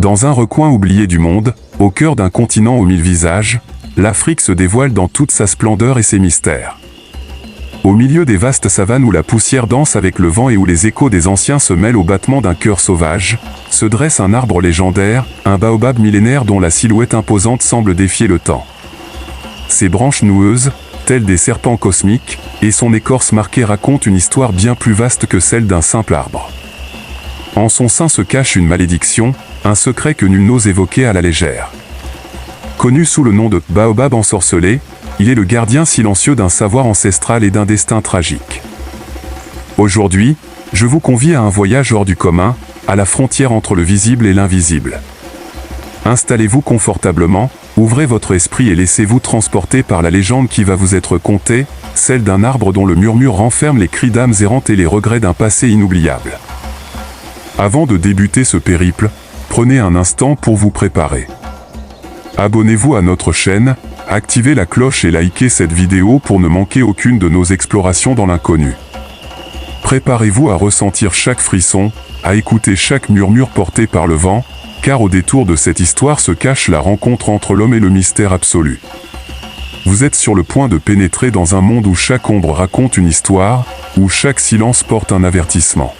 Dans un recoin oublié du monde, au cœur d'un continent aux 1000 visages, l'Afrique se dévoile dans toute sa splendeur et ses mystères. Au milieu des vastes savanes où la poussière danse avec le vent et où les échos des anciens se mêlent au battement d'un cœur sauvage, se dresse un arbre légendaire, un baobab millénaire dont la silhouette imposante semble défier le temps. Ses branches noueuses, telles des serpents cosmiques, et son écorce marquée racontent une histoire bien plus vaste que celle d'un simple arbre. En son sein se cache une malédiction, un secret que nul n'ose évoquer à la légère. Connu sous le nom de baobab ensorcelé, il est le gardien silencieux d'un savoir ancestral et d'un destin tragique. Aujourd'hui, je vous convie à un voyage hors du commun, à la frontière entre le visible et l'invisible. Installez-vous confortablement, ouvrez votre esprit et laissez-vous transporter par la légende qui va vous être contée, celle d'un arbre dont le murmure renferme les cris d'âmes errantes et les regrets d'un passé inoubliable. Avant de débuter ce périple, prenez un instant pour vous préparer. Abonnez-vous à notre chaîne, activez la cloche et likez cette vidéo pour ne manquer aucune de nos explorations dans l'inconnu. Préparez-vous à ressentir chaque frisson, à écouter chaque murmure porté par le vent, car au détour de cette histoire se cache la rencontre entre l'homme et le mystère absolu. Vous êtes sur le point de pénétrer dans un monde où chaque ombre raconte une histoire, où chaque silence porte un avertissement.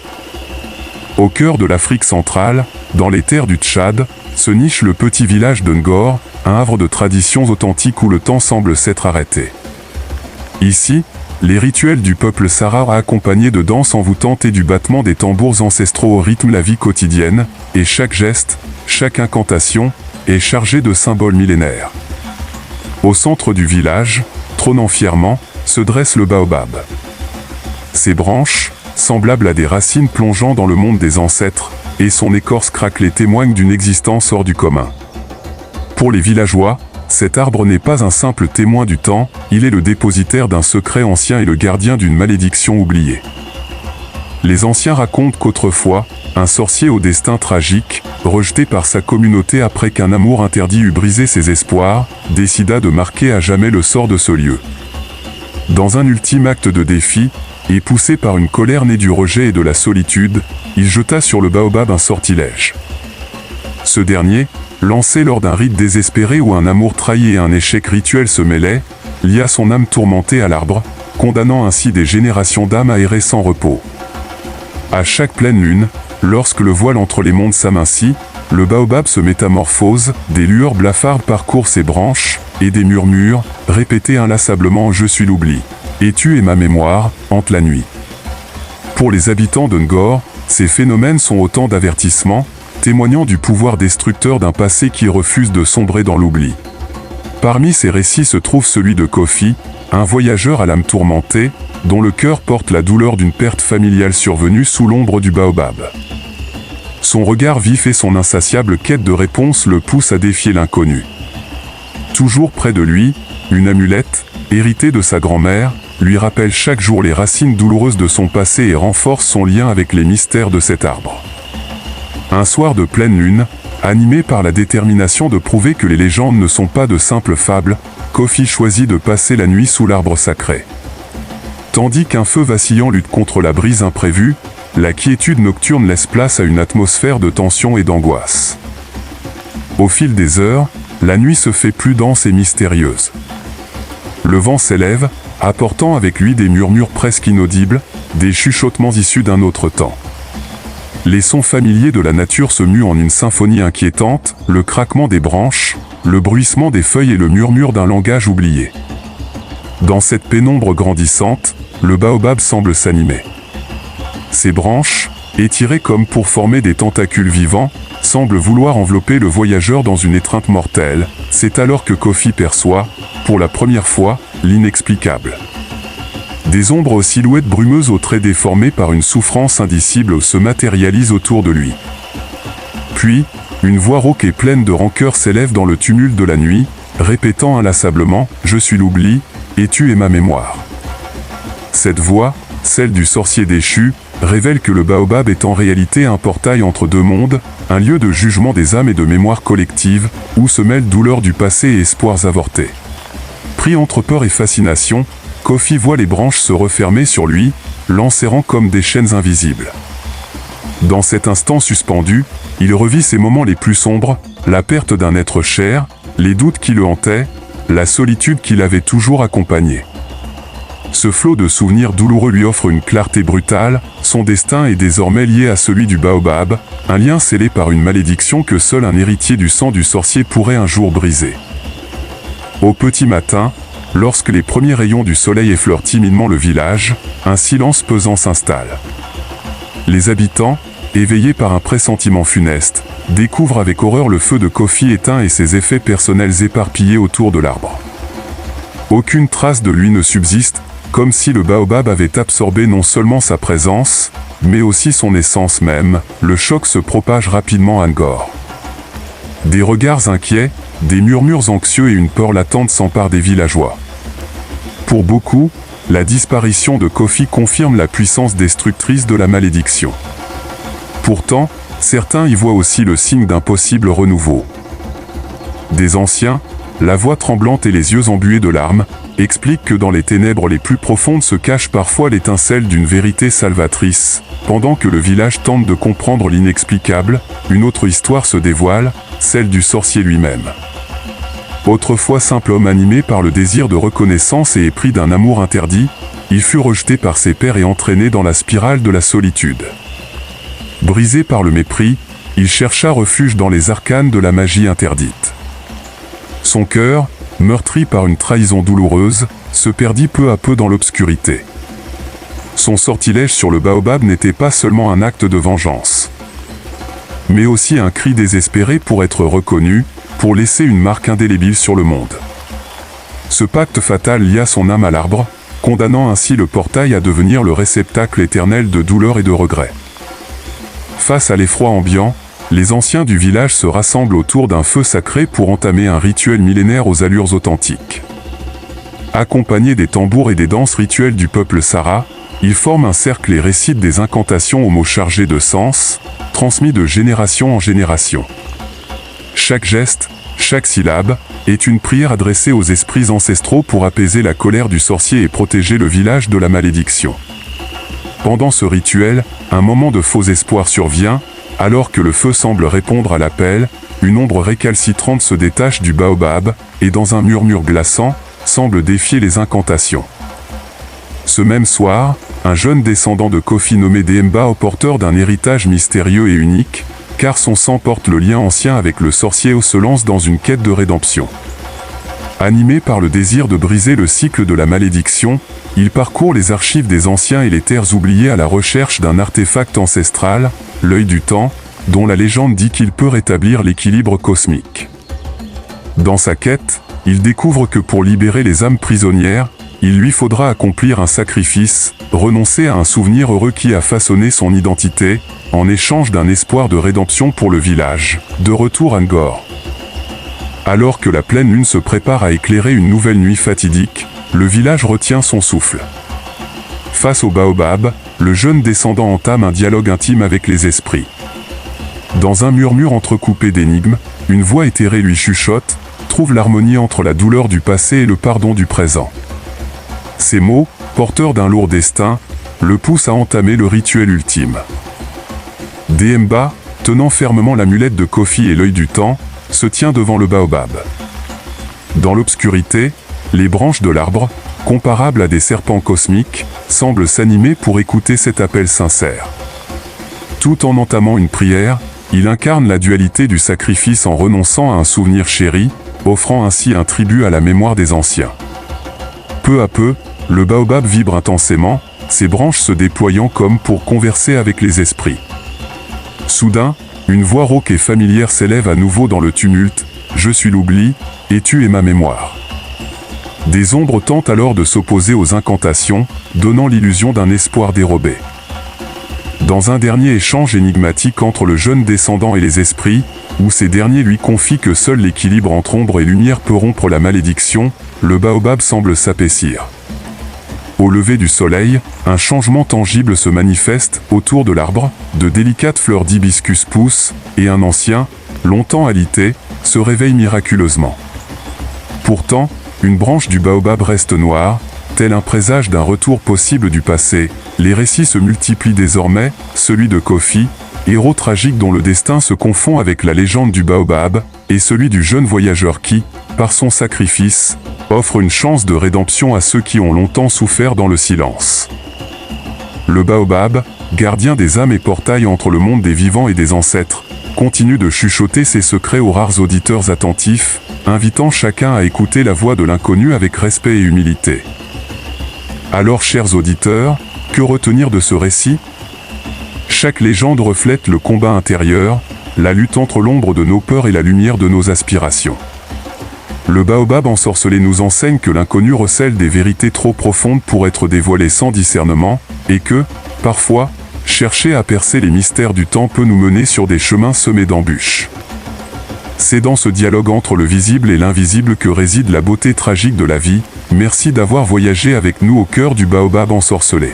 Au cœur de l'Afrique centrale, dans les terres du Tchad, se niche le petit village de Ngor, un havre de traditions authentiques où le temps semble s'être arrêté. Ici, les rituels du peuple Sahara accompagnés de danses envoûtantes et du battement des tambours ancestraux rythment la vie quotidienne, et chaque geste, chaque incantation, est chargé de symboles millénaires. Au centre du village, trônant fièrement, se dresse le baobab. Ses branches, semblables à des racines plongeant dans le monde des ancêtres, et son écorce craquelée témoigne d'une existence hors du commun. Pour les villageois, cet arbre n'est pas un simple témoin du temps, il est le dépositaire d'un secret ancien et le gardien d'une malédiction oubliée. Les anciens racontent qu'autrefois, un sorcier au destin tragique, rejeté par sa communauté après qu'un amour interdit eut brisé ses espoirs, décida de marquer à jamais le sort de ce lieu. Dans un ultime acte de défi, et poussé par une colère née du rejet et de la solitude, il jeta sur le baobab un sortilège. Ce dernier, lancé lors d'un rite désespéré où un amour trahi et un échec rituel se mêlaient, lia son âme tourmentée à l'arbre, condamnant ainsi des générations d'âmes à errer sans repos. À chaque pleine lune, lorsque le voile entre les mondes s'amincit, le baobab se métamorphose, des lueurs blafardes parcourent ses branches, et des murmures, répétés inlassablement « Je suis l'oubli ». Et tu es ma mémoire, hante la nuit. Pour les habitants de Ngor, ces phénomènes sont autant d'avertissements, témoignant du pouvoir destructeur d'un passé qui refuse de sombrer dans l'oubli. Parmi ces récits se trouve celui de Kofi, un voyageur à l'âme tourmentée, dont le cœur porte la douleur d'une perte familiale survenue sous l'ombre du baobab. Son regard vif et son insatiable quête de réponse le poussent à défier l'inconnu. Toujours près de lui, une amulette, héritée de sa grand-mère, lui rappelle chaque jour les racines douloureuses de son passé et renforce son lien avec les mystères de cet arbre. Un soir de pleine lune, animé par la détermination de prouver que les légendes ne sont pas de simples fables, Kofi choisit de passer la nuit sous l'arbre sacré. Tandis qu'un feu vacillant lutte contre la brise imprévue, la quiétude nocturne laisse place à une atmosphère de tension et d'angoisse. Au fil des heures, la nuit se fait plus dense et mystérieuse. Le vent s'élève, apportant avec lui des murmures presque inaudibles, des chuchotements issus d'un autre temps. Les sons familiers de la nature se muent en une symphonie inquiétante, le craquement des branches, le bruissement des feuilles et le murmure d'un langage oublié. Dans cette pénombre grandissante, le baobab semble s'animer. Ses branches, étirées comme pour former des tentacules vivants, semblent vouloir envelopper le voyageur dans une étreinte mortelle. C'est alors que Kofi perçoit, pour la première fois, l'inexplicable. Des ombres aux silhouettes brumeuses aux traits déformés par une souffrance indicible se matérialisent autour de lui. Puis, une voix rauque et pleine de rancœur s'élève dans le tumulte de la nuit, répétant inlassablement « Je suis l'oubli, et tu es ma mémoire ». Cette voix, celle du sorcier déchu, révèle que le baobab est en réalité un portail entre deux mondes, un lieu de jugement des âmes et de mémoire collective, où se mêlent douleurs du passé et espoirs avortés. Pris entre peur et fascination, Kofi voit les branches se refermer sur lui, l'enserrant comme des chaînes invisibles. Dans cet instant suspendu, il revit ses moments les plus sombres, la perte d'un être cher, les doutes qui le hantaient, la solitude qui l'avait toujours accompagné. Ce flot de souvenirs douloureux lui offre une clarté brutale, son destin est désormais lié à celui du baobab, un lien scellé par une malédiction que seul un héritier du sang du sorcier pourrait un jour briser. Au petit matin, lorsque les premiers rayons du soleil effleurent timidement le village, un silence pesant s'installe. Les habitants, éveillés par un pressentiment funeste, découvrent avec horreur le feu de Kofi éteint et ses effets personnels éparpillés autour de l'arbre. Aucune trace de lui ne subsiste, comme si le baobab avait absorbé non seulement sa présence, mais aussi son essence même. Le choc se propage rapidement à Ngor. Des regards inquiets, des murmures anxieux et une peur latente s'emparent des villageois. Pour beaucoup, la disparition de Kofi confirme la puissance destructrice de la malédiction. Pourtant, certains y voient aussi le signe d'un possible renouveau. Des anciens, la voix tremblante et les yeux embués de larmes, expliquent que dans les ténèbres les plus profondes se cache parfois l'étincelle d'une vérité salvatrice. Pendant que le village tente de comprendre l'inexplicable, une autre histoire se dévoile, celle du sorcier lui-même. Autrefois simple homme animé par le désir de reconnaissance et épris d'un amour interdit, il fut rejeté par ses pairs et entraîné dans la spirale de la solitude. Brisé par le mépris, il chercha refuge dans les arcanes de la magie interdite. Son cœur, meurtri par une trahison douloureuse, se perdit peu à peu dans l'obscurité. Son sortilège sur le baobab n'était pas seulement un acte de vengeance, mais aussi un cri désespéré pour être reconnu, pour laisser une marque indélébile sur le monde. Ce pacte fatal lia son âme à l'arbre, condamnant ainsi le portail à devenir le réceptacle éternel de douleur et de regret. Face à l'effroi ambiant, les anciens du village se rassemblent autour d'un feu sacré pour entamer un rituel millénaire aux allures authentiques. Accompagnés des tambours et des danses rituelles du peuple Sara, ils forment un cercle et récitent des incantations aux mots chargés de sens, transmis de génération en génération. Chaque geste, chaque syllabe, est une prière adressée aux esprits ancestraux pour apaiser la colère du sorcier et protéger le village de la malédiction. Pendant ce rituel, un moment de faux espoir survient, alors que le feu semble répondre à l'appel, une ombre récalcitrante se détache du baobab, et dans un murmure glaçant, semble défier les incantations. Ce même soir, un jeune descendant de Kofi nommé Demba, au porteur d'un héritage mystérieux et unique, car son sang porte le lien ancien avec le sorcier, se lance dans une quête de rédemption. Animé par le désir de briser le cycle de la malédiction, il parcourt les archives des anciens et les terres oubliées à la recherche d'un artefact ancestral, l'œil du temps, dont la légende dit qu'il peut rétablir l'équilibre cosmique. Dans sa quête, il découvre que pour libérer les âmes prisonnières, il lui faudra accomplir un sacrifice, renoncer à un souvenir heureux qui a façonné son identité, en échange d'un espoir de rédemption pour le village. De retour à Ngor. Alors que la pleine lune se prépare à éclairer une nouvelle nuit fatidique, le village retient son souffle. Face au baobab, le jeune descendant entame un dialogue intime avec les esprits. Dans un murmure entrecoupé d'énigmes, une voix éthérée lui chuchote, trouve l'harmonie entre la douleur du passé et le pardon du présent. Ces mots, porteurs d'un lourd destin, le poussent à entamer le rituel ultime. Demba, tenant fermement l'amulette de Kofi et l'œil du temps, se tient devant le baobab. Dans l'obscurité, les branches de l'arbre, comparables à des serpents cosmiques, semblent s'animer pour écouter cet appel sincère. Tout en entamant une prière, il incarne la dualité du sacrifice en renonçant à un souvenir chéri, offrant ainsi un tribut à la mémoire des anciens. Peu à peu, le baobab vibre intensément, ses branches se déployant comme pour converser avec les esprits. Soudain, une voix rauque et familière s'élève à nouveau dans le tumulte. « Je suis l'oubli, et tu es ma mémoire ». Des ombres tentent alors de s'opposer aux incantations, donnant l'illusion d'un espoir dérobé. Dans un dernier échange énigmatique entre le jeune descendant et les esprits, où ces derniers lui confient que seul l'équilibre entre ombre et lumière peut rompre la malédiction, le baobab semble s'apaisir. Au lever du soleil, un changement tangible se manifeste autour de l'arbre, de délicates fleurs d'hibiscus poussent, et un ancien, longtemps alité, se réveille miraculeusement. Pourtant, une branche du baobab reste noire, tel un présage d'un retour possible du passé. Les récits se multiplient désormais, celui de Kofi, héros tragique dont le destin se confond avec la légende du baobab, et celui du jeune voyageur qui, par son sacrifice, offre une chance de rédemption à ceux qui ont longtemps souffert dans le silence. Le baobab, gardien des âmes et portail entre le monde des vivants et des ancêtres, continue de chuchoter ses secrets aux rares auditeurs attentifs, invitant chacun à écouter la voix de l'inconnu avec respect et humilité. Alors, chers auditeurs, que retenir de ce récit ? Chaque légende reflète le combat intérieur, la lutte entre l'ombre de nos peurs et la lumière de nos aspirations. Le baobab ensorcelé nous enseigne que l'inconnu recèle des vérités trop profondes pour être dévoilées sans discernement, et que, parfois, chercher à percer les mystères du temps peut nous mener sur des chemins semés d'embûches. C'est dans ce dialogue entre le visible et l'invisible que réside la beauté tragique de la vie. Merci d'avoir voyagé avec nous au cœur du baobab ensorcelé.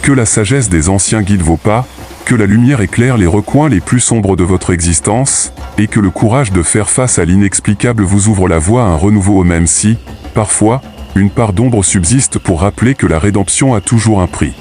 Que la sagesse des anciens guide vos pas, que la lumière éclaire les recoins les plus sombres de votre existence, et que le courage de faire face à l'inexplicable vous ouvre la voie à un renouveau même si, parfois, une part d'ombre subsiste pour rappeler que la rédemption a toujours un prix.